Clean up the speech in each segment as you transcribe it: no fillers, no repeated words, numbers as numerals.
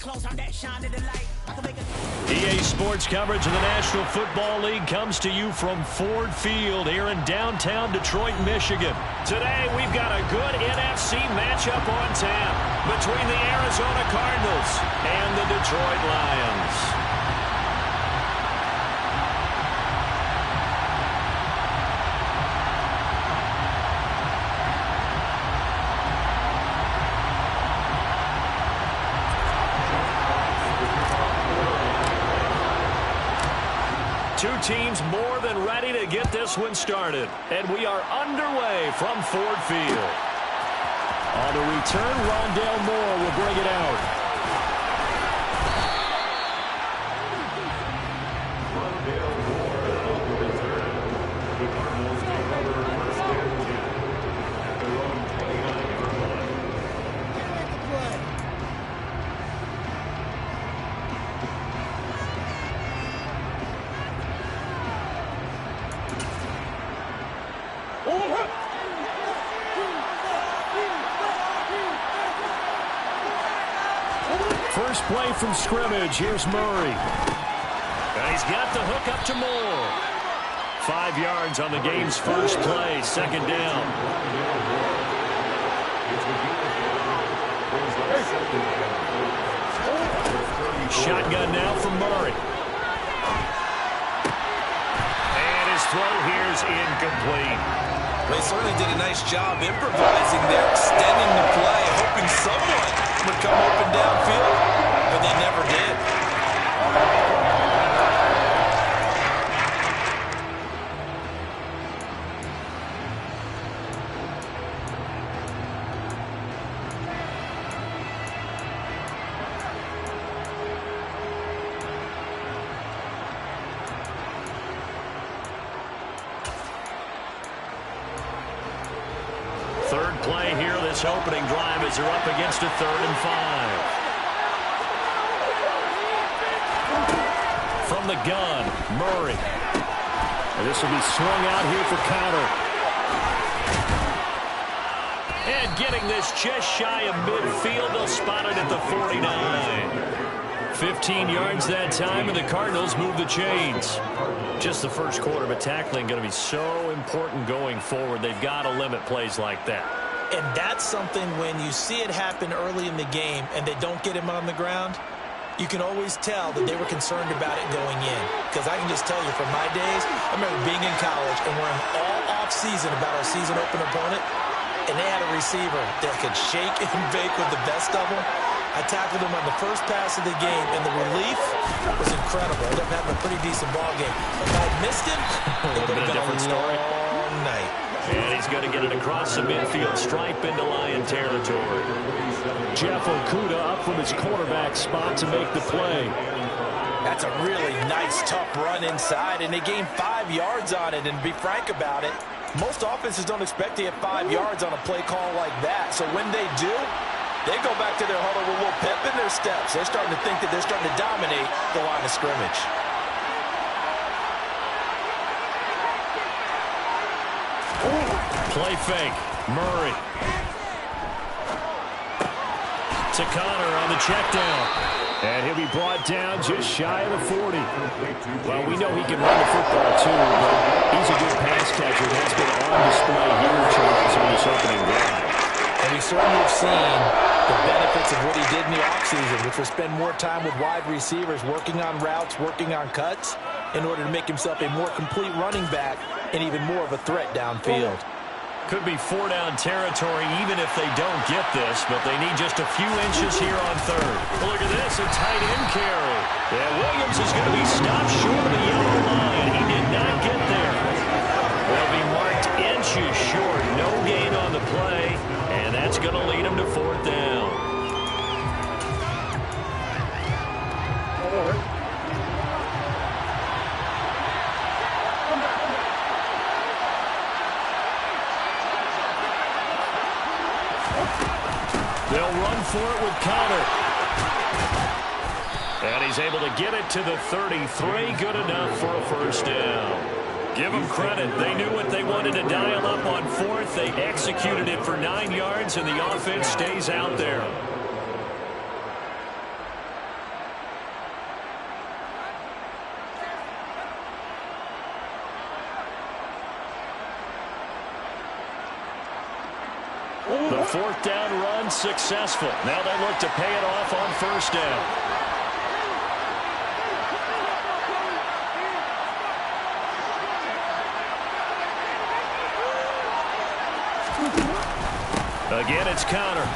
EA Sports coverage of the National Football League comes to you from Ford Field here in downtown Detroit, Michigan. Today, we've got a good NFC matchup on tap between the Arizona Cardinals and the Detroit Lions. Two teams more than ready to get this one started. And we are underway from Ford Field. On the return, Rondale Moore will bring it out. First play from scrimmage. Here's Murray. And he's got the hook up to Moore. 5 yards on the game's first play. Second down. Shotgun now from Murray. And his throw here's incomplete. They certainly did a nice job improvising there, extending the play, hoping someone would come open downfield, but they never did. Third play here, this opening drive as they're up against a 3rd and 5. From the gun, Murray. And this will be swung out here for counter. And getting this just shy of midfield, they'll spot it at the 49. 15 yards that time, and the Cardinals move the chains. Just the first quarter, but tackling going to be so important going forward. They've got to limit plays like that. And that's something when you see it happen early in the game and they don't get him on the ground, you can always tell that they were concerned about it going in. Because I can just tell you from my days, I remember being in college and worrying all off-season about our season open opponent, and they had a receiver that could shake and bake with the best of them. I tackled him on the first pass of the game, and the relief was incredible. I ended up having a pretty decent ball game. If I had missed him, it would have been a long night. And he's going to get it across the midfield stripe into Lion territory. Jeff Okudah up from his quarterback spot to make the play. That's a really nice, tough run inside, and they gained 5 yards on it. And to be frank about it, most offenses don't expect to get 5 yards on a play call like that. So when they do, they go back to their huddle with a little pep in their steps. They're starting to think that they're starting to dominate the line of scrimmage. Play fake. Murray. To Connor on the check down. And he'll be brought down just shy of the 40. Well, we know he can run the football, too, but he's a good pass catcher. That's been on display here, Charles, on this opening drive. And we certainly have seen the benefits of what he did in the offseason, which was spend more time with wide receivers, working on routes, working on cuts, in order to make himself a more complete running back and even more of a threat downfield. Could be 4-down territory even if they don't get this, but they need just a few inches here on 3rd. Look at this, a tight end carry. And Williams is going to be stopped short of the yellow line. He did not get there. They'll be marked inches short. No gain on the play, and that's going to lead him to 4th down. They'll run for it with Connor. And he's able to get it to the 33. Good enough for a 1st down. Give them credit. They knew what they wanted to dial up on 4th. They executed it for 9 yards, and the offense stays out there. fourth down run successful. Now they look to pay it off on first down. Again, it's Connor.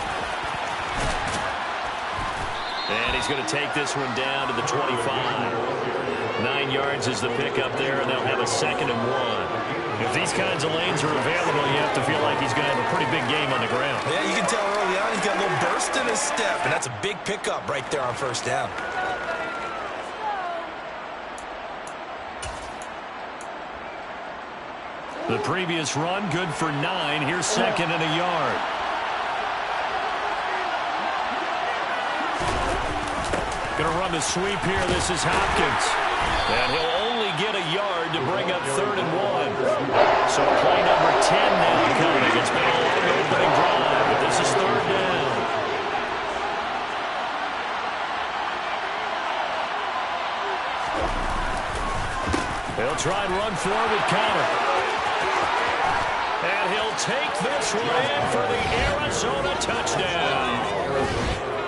And he's going to take this one down to the 25. 9 yards is the pickup there, and they'll have a 2nd and 1. If these kinds of lanes are available, you have to feel like he's going to have a pretty big game on the ground. Yeah, you can tell early on he's got a little burst in his step, and that's a big pickup right there on first down. The previous run, good for 9. Here's 2nd and a yard. Going to run the sweep here. This is Hopkins. And he'll only get a yard to bring up 3rd and 1. So play number 10 now coming. It's been a long opening drive, but this is 3rd down. They'll try and run forward with Connor. And he'll take this one in for the Arizona touchdown.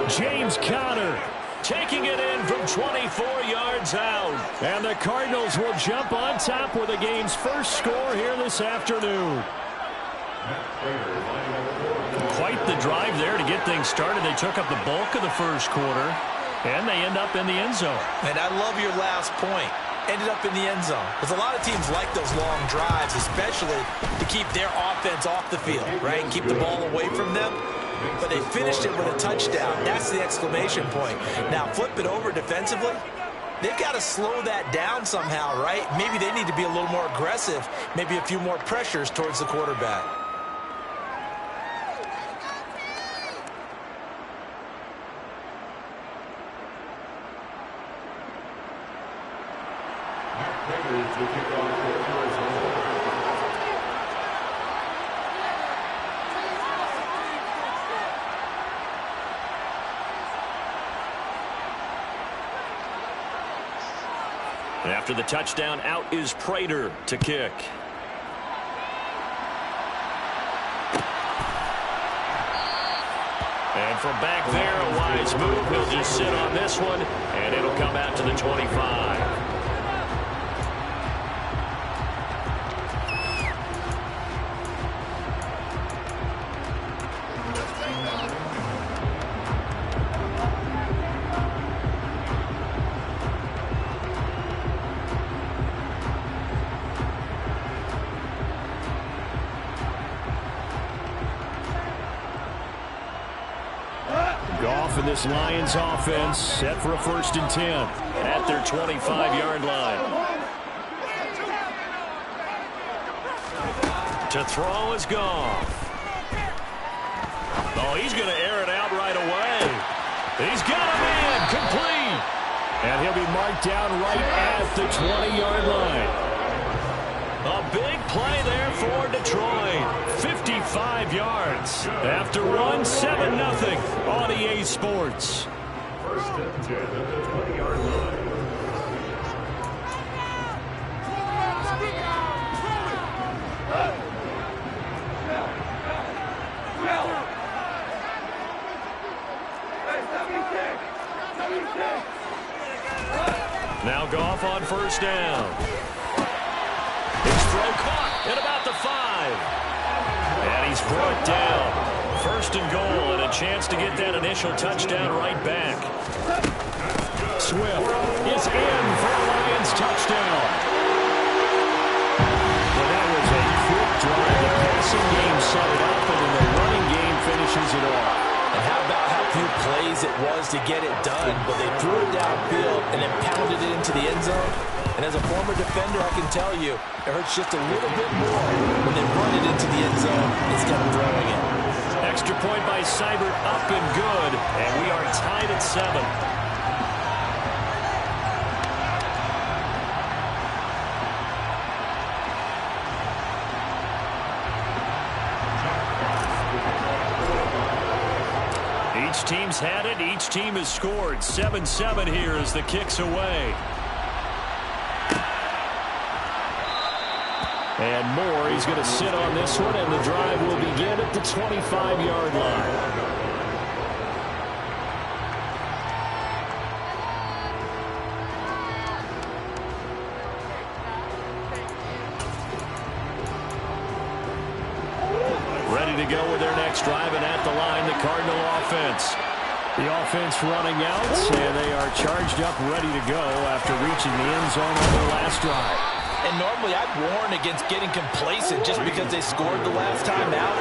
James Conner taking it in from 24 yards out. And the Cardinals will jump on top with the game's first score here this afternoon. Quite the drive there to get things started. They took up the bulk of the first quarter, and they end up in the end zone. And I love your last point. Ended up in the end zone. Because a lot of teams like those long drives, especially to keep their offense off the field, right? Keep the ball away from them. But they finished it with a touchdown. That's the exclamation point. Now, flip it over defensively. They've got to slow that down somehow, right? Maybe they need to be a little more aggressive. Maybe a few more pressures towards the quarterback. After the touchdown, out is Prater to kick. And from back there, a wise move. He'll just sit on this one, and it'll come out to the 25. And this Lions offense set for a 1st and 10 at their 25-yard line. To throw is Goff. Oh, he's going to air it out right away. He's got a man complete. And he'll be marked down right at the 20-yard line. A big play there for Detroit. 55 yards. After run, 7-0 on EA Sports. 1st and 10 at the 20-yard line. Now Goff on 1st down. His throw caught at about the 5. And he's brought down. 1st and goal, and a chance to get that initial touchdown right back. Swift is in for a Lions touchdown. Well, that was a quick drive. The passing game set it up, and then the running game finishes it off. And how about how few plays it was to get it done, but they threw it downfield and then pounded it into the end zone. And as a former defender, I can tell you, it hurts just a little bit more when they run it into the end zone instead of throwing it. Extra point by Seibert, up and good, and we are tied at 7. Each team's had it. Each team has scored. 7-7 here as the kick's away. And more, he's going to sit on this one, and the drive will begin at the 25-yard line. To go with their next drive, and at the line, the Cardinal offense. The offense running out, and they are charged up, ready to go after reaching the end zone on their last drive. And normally I'd warn against getting complacent just because they scored the last time out.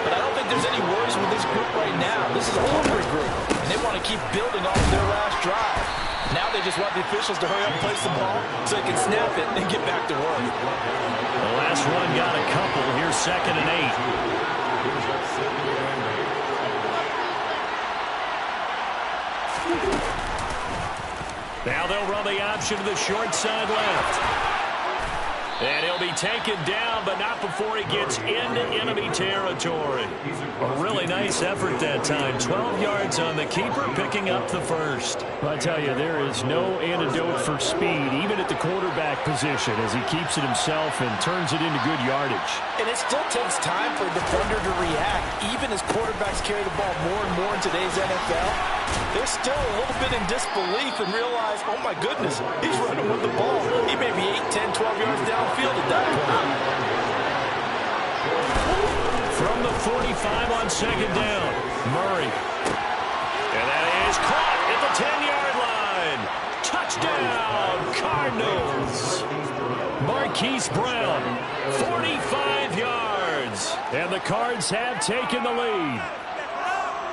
But I don't think there's any worries with this group right now. This is a hungry group, and they want to keep building off of their last drive. Now they just want the officials to hurry up and place the ball so they can snap it and get back to work. The last one got a couple. Here's 2nd and 8. Now they'll run the option to the short side left. And he'll be taken down, but not before he gets into enemy territory. A really nice effort that time. 12 yards on the keeper, picking up the first. I tell you, there is no antidote for speed, even at the quarterback position, as he keeps it himself and turns it into good yardage. And it still takes time for a defender to react. Even as quarterbacks carry the ball more and more in today's NFL, they're still a little bit in disbelief and realize, oh my goodness, he's running with the ball. He may be 8, 10, 12 yards downfield at that point. From the 45 on 2nd down, Murray. And that is caught at the 10-yard line. Touchdown, Cardinals. Marquise Brown, 45 yards. And the Cards have taken the lead.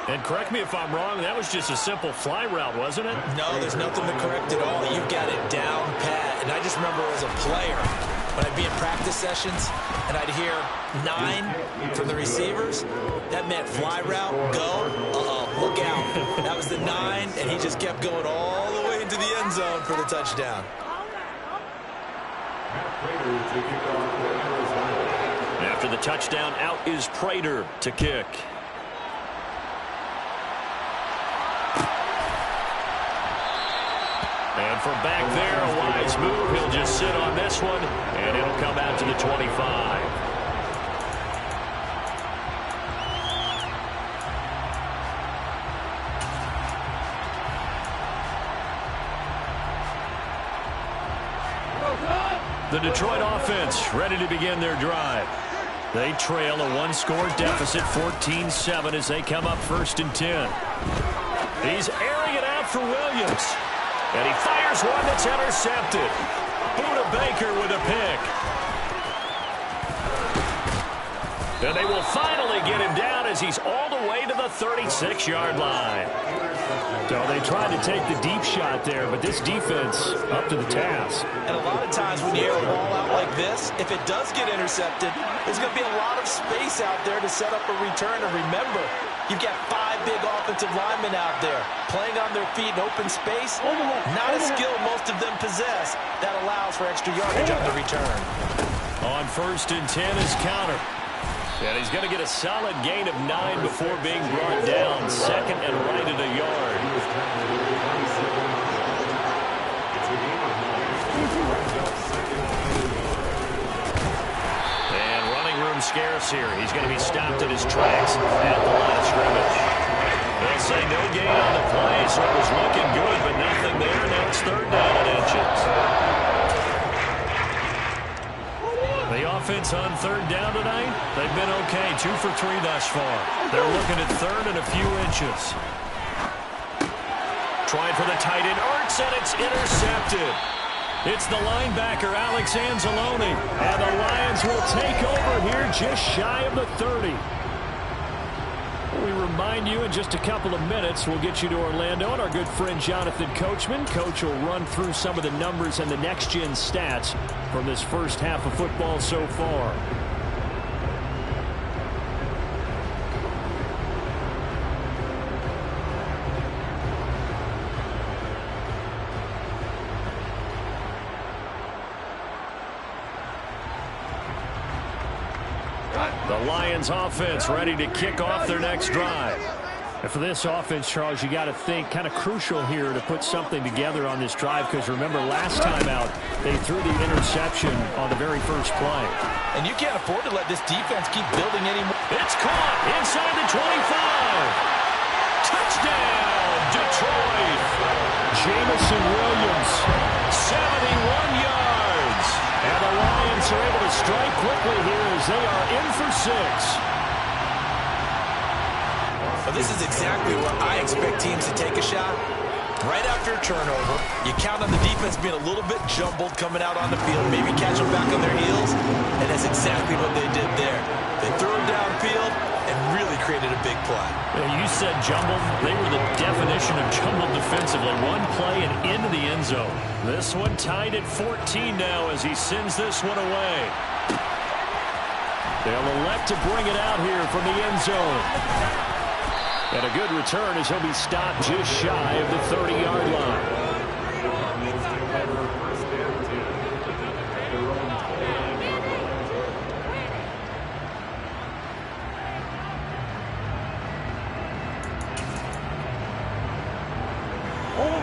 And correct me if I'm wrong, that was just a simple fly route, wasn't it? No, there's nothing to correct at all. You've got it down pat. And I just remember as a player, when I'd be in practice sessions and I'd hear 9 from the receivers, that meant fly route, go, look out. That was the 9, and he just kept going all the way into the end zone for the touchdown. After the touchdown, out is Prater to kick. And from back there, a wise move. He'll just sit on this one, and it'll come out to the 25. The Detroit offense ready to begin their drive. They trail a one-score deficit, 14-7, as they come up 1st and 10. He's airing it out for Williams. And he fires one that's intercepted. Buda Baker with a pick. And they will finally get him down as he's all the way to the 36-yard line. So they tried to take the deep shot there, but this defense up to the task. And a lot of times when you air a ball out like this, if it does get intercepted, there's going to be a lot of space out there to set up a return. And remember, you've got 5 big offensive linemen out there playing on their feet in open space. Not a skill most of them possess that allows for extra yardage on the return. On 1st and 10 is counter. And he's going to get a solid gain of 9 before being brought down. 2nd and right at a yard. And running room scarce here. He's going to be stopped at his tracks at the line of scrimmage. They'll say no gain on the play, so it was looking good, but nothing there. Now it's 3rd down and inches. The offense on 3rd down tonight, they've been okay. 2 for 3 thus far. They're looking at 3rd and a few inches. Trying for the tight end, Ertz, and it's intercepted. It's the linebacker, Alex Anzalone. And the Lions will take over here just shy of the 30. We remind you in just a couple of minutes, we'll get you to Orlando, and our good friend Jonathan Coachman. Coach will run through some of the numbers and the next-gen stats from this first half of football so far. The Lions offense ready to kick off their next drive. And for this offense, Charles, you got to think kind of crucial here to put something together on this drive, because remember last time out they threw the interception on the very first play. And you can't afford to let this defense keep building anymore. It's caught inside the 25. Touchdown, Detroit. Jamison Williams. 71 yards. And the Lions are able to strike quickly here as they are in for 6. Well, this is exactly where I expect teams to take a shot. Right after a turnover, you count on the defense being a little bit jumbled coming out on the field, maybe catch them back on their heels, and that's exactly what they did there. They threw it downfield and really created a big play. You said jumbled. They were the definition of jumbled defensively. One play and into the end zone. This one tied at 14 now as he sends this one away. They'll elect to bring it out here from the end zone. And a good return as he'll be stopped just shy of the 30-yard line.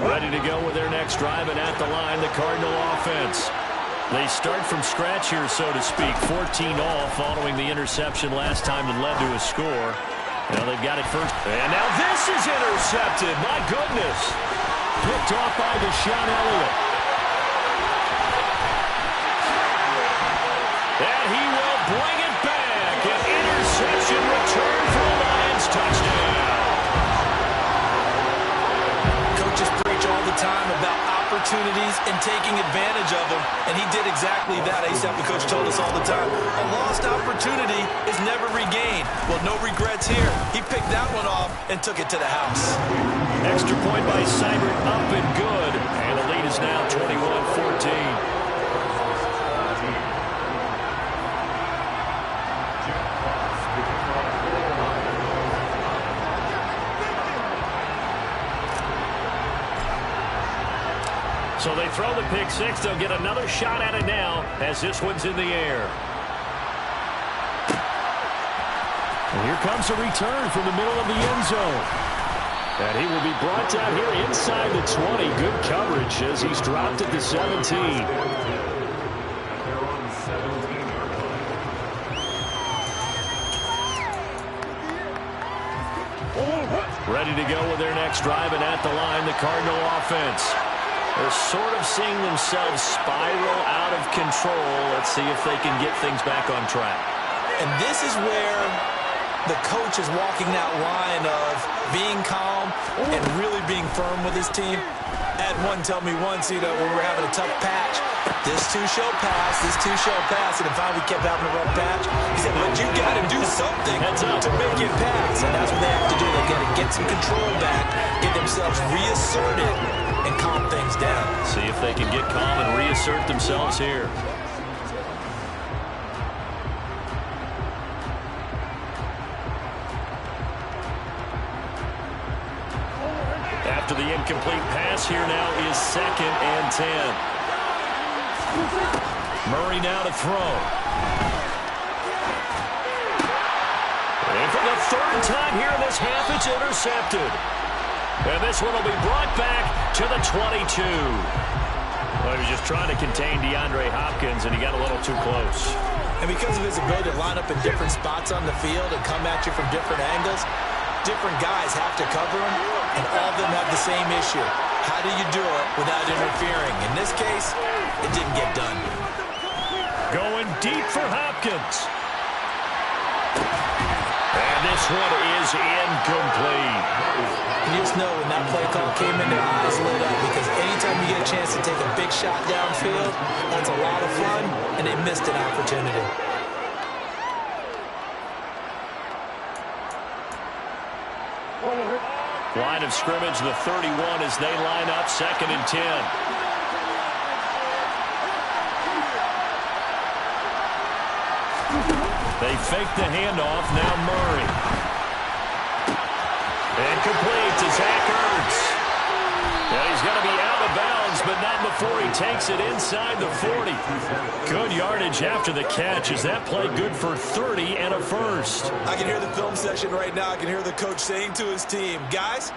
Ready to go with their next drive, and at the line, the Cardinal offense. They start from scratch here, so to speak. 14 all following the interception last time that led to a score. Now they've got it first. And now this is intercepted. My goodness. Picked off by Deshaun Elliott. And he will bring it back. An interception return for a Lions touchdown. Coaches preach all the time about opportunities and taking advantage of them, and he did exactly that. I used to have the coach told us all the time, a lost opportunity is never regained. Well, no regrets here. He picked that one off and took it to the house. Extra point by Seibert, up and good. And the lead is now 21-14. So they throw the pick six. They'll get another shot at it now as this one's in the air. And here comes a return from the middle of the end zone. And he will be brought down here inside the 20. Good coverage as he's dropped at the 17. Ready to go with their next drive, and at the line, the Cardinal offense. They're sort of seeing themselves spiral out of control. Let's see if they can get things back on track. And this is where the coach is walking that line of being calm and really being firm with his team. Had one tell me once, when we're having a tough patch, this too shall pass, this too shall pass. And if we kept having a rough patch, he said, but you got to do something to make it pass. And that's what they have to do. They got to get some control back, get themselves reasserted, and calm things down. See if they can get calm and reassert themselves here. After the incomplete pass, here now is 2nd and 10. Murray now to throw. And for the 3rd time here in this half, it's intercepted. And this one will be brought back to the 22. Well, he was just trying to contain DeAndre Hopkins, and he got a little too close. And because of his ability to line up in different spots on the field and come at you from different angles, different guys have to cover him, and all of them have the same issue. How do you do it without interfering? In this case, it didn't get done. Going deep for Hopkins. And this one is incomplete. You just know when that play call came in, their eyes lit up, because anytime you get a chance to take a big shot downfield, that's a lot of fun, and they missed an opportunity. Line of scrimmage, the 31 as they line up, 2nd and 10. They fake the handoff, now Murray. And complete to Zach Ertz. And he's going to be out of bounds but not before he takes it inside the 40. Good yardage after the catch as that play good for 30 and a first. I can hear the film session right now. I can hear the coach saying to his team, guys,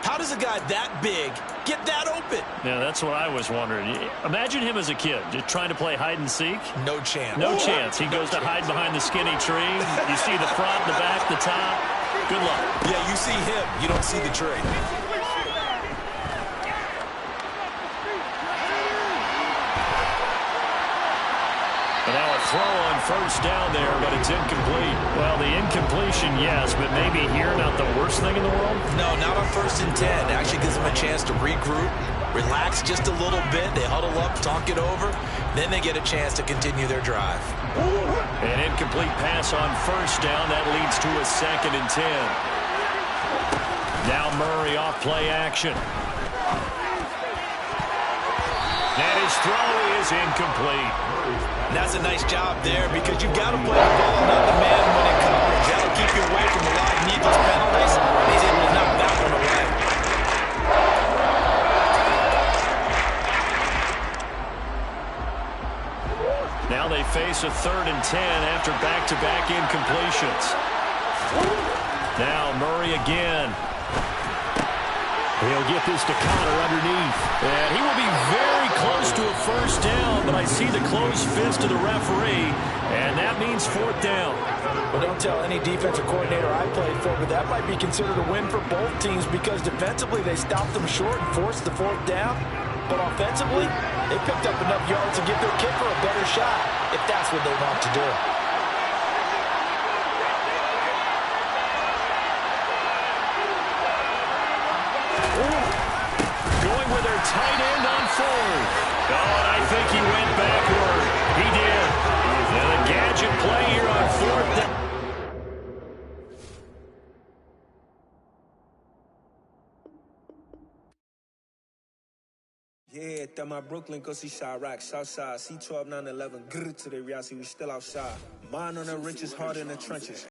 how does a guy that big get that open? Yeah, that's what I was wondering. Imagine him as a kid, just trying to play hide and seek. No chance. No chance. He goes to hide behind the skinny tree. You see the front, the back, the top. Good luck. Yeah, you see him. You don't see the tree. And now a throw on first down there, but it's incomplete. Well, the incompletion, yes, but maybe here not the worst thing in the world? No, not on 1st and 10. It actually gives them a chance to regroup, relax just a little bit. They huddle up, talk it over. Then they get a chance to continue their drive. An incomplete pass on first down. That leads to a 2nd and 10. Now Murray off play action. And his throw is incomplete. And that's a nice job there because you've got to play the ball, not the man when in coverage. That'll keep you away from a lot of needless penalties. And he's able to knock that one away. Now they face a 3rd and 10 after back-to-back incompletions. Now Murray again. He'll get this to Connor underneath. And he will be very close to a first down, but I see the closed fist of the referee, and that means 4th down. Well, don't tell any defensive coordinator I played for, but that might be considered a win for both teams because defensively they stopped them short and forced the 4th down. But offensively, they picked up enough yards to give their kicker a better shot if that's what they want to do. Going with their tight end on 4th. Oh, and I think he went backward. He did. And a gadget play here on 4th down. Yeah, that my Brooklyn, go see Chirac, Southside, C12, 911, grrr to the reality, we still outside. Mine on the riches, hard in the trenches.